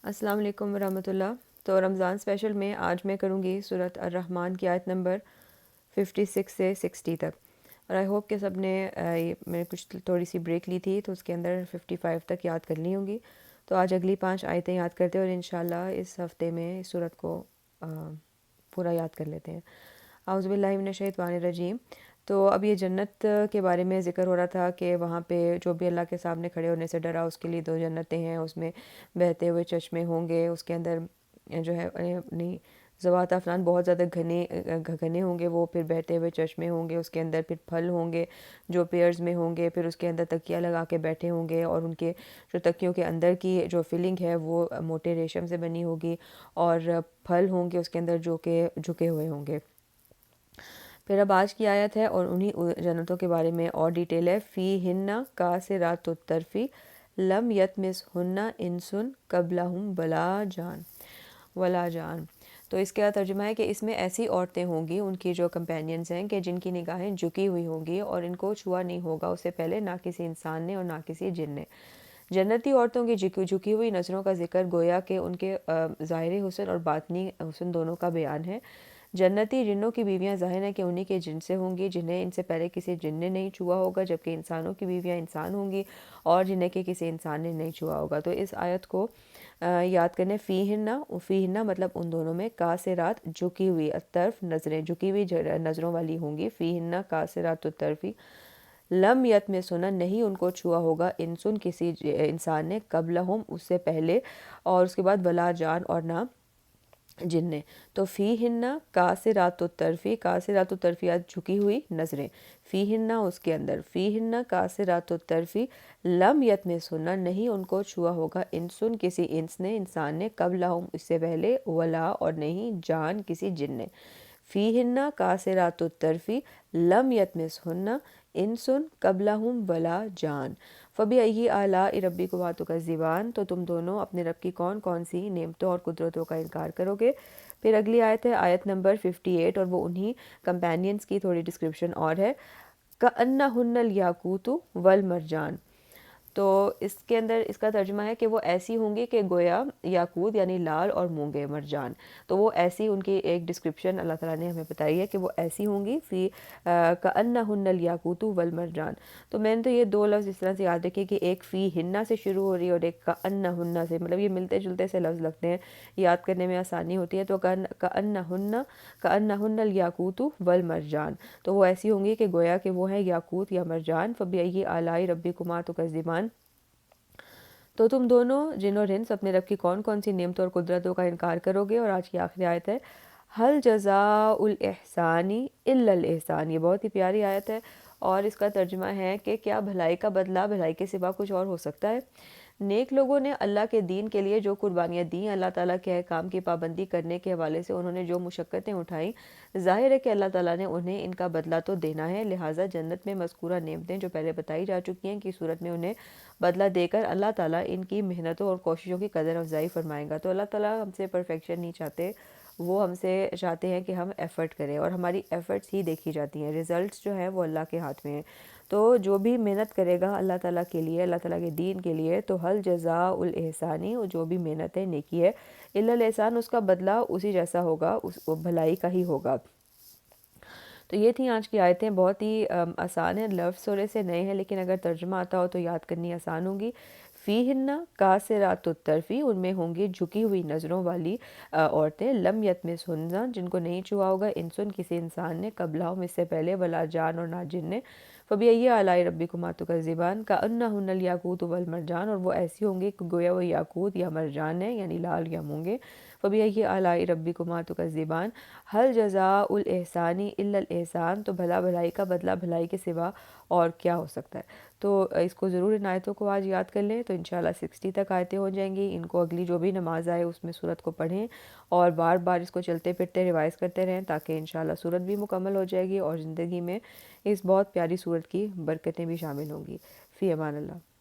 السلام علیکم ورحمۃ اللہ۔ تو رمضان اسپیشل میں آج میں کروں گی سورۃ الرحمن کی آیت نمبر 56 سے 60 تک، اور آئی ہوپ کہ سب نے میں کچھ تھوڑی سی بریک لی تھی تو اس کے اندر 55 تک یاد کر لی ہوں گی۔ تو آج اگلی 5 آیتیں یاد کرتے ہیں اور انشاءاللہ اس ہفتے میں اس سورت کو پورا یاد کر لیتے ہیں۔ اعوذ باللہ من الشیطان الرجیم۔ تو اب یہ جنت کے بارے میں ذکر ہو رہا تھا کہ وہاں پہ جو بھی اللہ کے سامنے کھڑے ہونے سے ڈرا اس کے لیے 2 جنتیں ہیں، اس میں بہتے ہوئے چشمے ہوں گے، اس کے اندر جو ہے نہیں ذوات افنان بہت زیادہ گھنے ہوں گے، وہ پھر بہتے ہوئے چشمے ہوں گے، اس کے اندر پھر پھل ہوں گے جو پیئرز میں ہوں گے، پھر اس کے اندر تکیہ لگا کے بیٹھے ہوں گے، اور ان کے جو تکیوں کے اندر کی جو فلنگ ہے وہ موٹے ریشم سے بنی ہوگی، اور پھل ہوں گے اس کے اندر جو کہ جھکے ہوئے ہوں گے۔ پھر اب آج کی آیت ہے اور انہی جنتوں کے بارے میں اور ڈیٹیل ہے۔ فی ہن قاصرات الطرف لم یطمثہن انس قبلہم ولا جان۔ تو اس کا ترجمہ ہے کہ اس میں ایسی عورتیں ہوں گی، ان کی جو کمپینینز ہیں، کہ جن کی نگاہیں جھکی ہوئی ہوں گی اور ان کو چھوا نہیں ہوگا اس سے پہلے نہ کسی انسان نے اور نہ کسی جن نے۔ جنتی عورتوں کی جھکی ہوئی نظروں کا ذکر گویا کہ ان کے ظاہری حسن اور باطنی حسن دونوں کا بیان ہے۔ جنتی جنوں کی بیویاں ظاہر ہے کہ انہی کے جن سے ہوں گی جنہیں ان سے پہلے کسی جن نے نہیں چھوا ہوگا، جبکہ انسانوں کی بیویاں انسان ہوں گی اور جنہیں کہ کسی انسان نے نہیں چھوا ہوگا۔ تو اس آیت کو یاد کرنے، فی ہنہ مطلب ان دونوں میں، قاصرات جھکی ہوئی، الطرف نظریں، جھکی ہوئی نظروں والی ہوں گی، فی ہنہ قاصرات الطرف لم یطمثہن نہیں ان کو چھوا ہوگا انسن کسی انسان نے، قبلہم اس سے پہلے، اور اس کے بعد ولا جان اور نہ جن نے۔ تو فی ہنہ قاصرات الطرف، قاصرات الطرفیات جھکی ہوئی نظریں، فی ہنہ اس کے اندر، فی ہنہ قاصرات الطرف لم یطمثہن نہیں ان کو چھوا ہوگا انسن کسی انس نے، انسان نے، قبلہم اس سے پہلے، ولا اور نہیں جان کسی جن نے۔ فی ہنہ قاصرات الطرف لم یطمثہن انس قبلہم ولا جان فبأی آلاء ربکما تکذبان۔ تو تم دونوں اپنے رب کی کون کون سی نعمتوں اور قدرتوں کا انکار کرو گے۔ پھر اگلی آیت ہے آیت نمبر 58، اور وہ انہی کمپینینز کی تھوڑی ڈسکرپشن اور ہے۔ کأنہن الیاقوت والمرجان۔ تو اس کے اندر اس کا ترجمہ ہے کہ وہ ایسی ہوں گی کہ گویا یاقوت یعنی لال اور مونگے مرجان، تو وہ ایسی ان کی ایک ڈسکرپشن اللہ تعالیٰ نے ہمیں بتائی ہے کہ وہ ایسی ہوں گی، فی کأنہن الیاقوت والمرجان۔ تو میں نے تو یہ 2 لفظ اس طرح سے یاد رکھے کہ ایک فی ہنہ سے شروع ہو رہی ہے اور ایک کأنہن سے، مطلب یہ ملتے جلتے سے لفظ لگتے ہیں، یاد کرنے میں آسانی ہوتی ہے۔ تو کأنہن الیاقوت والمرجان، تو وہ ایسی ہوں گی کہ گویا کہ وہ ہیں یاقوت یا مرجان۔ فبأی آلاء ربکما تکذبان۔ تو تم دونوں جن اور انس اپنے رب کی کون کون سی نعمتوں اور قدرتوں کا انکار کرو گے۔ اور آج کی آخری آیت ہے هل جزاء الاحسان الا الاحسان۔ یہ بہت ہی پیاری آیت ہے اور اس کا ترجمہ ہے کہ کیا بھلائی کا بدلہ بھلائی کے سوا کچھ اور ہو سکتا ہے۔ نیک لوگوں نے اللہ کے دین کے لیے جو قربانیاں دیں، اللہ تعالیٰ کے احکام کی پابندی کرنے کے حوالے سے انہوں نے جو مشقتیں اٹھائیں، ظاہر ہے کہ اللہ تعالیٰ نے انہیں ان کا بدلہ تو دینا ہے، لہٰذا جنت میں مذکورہ نعمتیں جو پہلے بتائی جا چکی ہیں کہ صورت میں انہیں بدلہ دے کر اللہ تعالیٰ ان کی محنتوں اور کوششوں کی قدر افزائی فرمائے گا۔ تو اللہ تعالیٰ ہم سے پرفیکشن نہیں چاہتے، وہ ہم سے چاہتے ہیں کہ ہم ایفرٹ کریں، اور ہماری ایفرٹس ہی دیکھی جاتی ہیں، ریزلٹس جو ہیں وہ اللہ کے ہاتھ میں ہیں۔ تو جو بھی محنت کرے گا اللہ تعالیٰ کے لیے، اللہ تعالیٰ کے دین کے لیے، تو حل جزاء الاحسانی، جو بھی محنت ہے نیکی ہے، الا الاحسان اس کا بدلہ اسی جیسا ہوگا، اس بھلائی کا ہی ہوگا۔ تو یہ تھیں آج کی آیتیں، بہت ہی آسان ہیں، لفظ تھوڑے سے نئے ہیں لیکن اگر ترجمہ آتا ہو تو یاد کرنی آسان ہوں گی۔ فی ہنہ قاصرات الطرف، ان میں ہوں گی جھکی ہوئی نظروں والی عورتیں، لم یطمثہن جن کو نہیں چھوا ہوگا انسن کسی انسان نے، قبلہم اس سے پہلے، ولا جان اور نہ جن نے، فبأی آلاء ربکما تکذبان، کأنہن الیاقوت والمرجان، اور وہ ایسی ہوں گی کہ گویا وہ یاقوت یا مرجان ہے یعنی لال یا مونگے۔ فبأی آلاء ربکما تکذبان، هل جزاء الاحسان الا الاحسان، تو بھلا بھلائی کا بدلہ بھلائی کے سوا اور کیا ہو سکتا ہے۔ تو اس کو ضرور ان آیتوں کو آج یاد کر لیں، تو انشاءاللہ 60 تک آیتیں ہو جائیں گی۔ ان کو اگلی جو بھی نماز آئے اس میں سورت کو پڑھیں اور بار بار اس کو چلتے پھرتے ریوائز کرتے رہیں تاکہ انشاءاللہ سورت بھی مکمل ہو جائے گی اور زندگی میں اس بہت پیاری سورت کی برکتیں بھی شامل ہوں گی۔ فی امان اللہ۔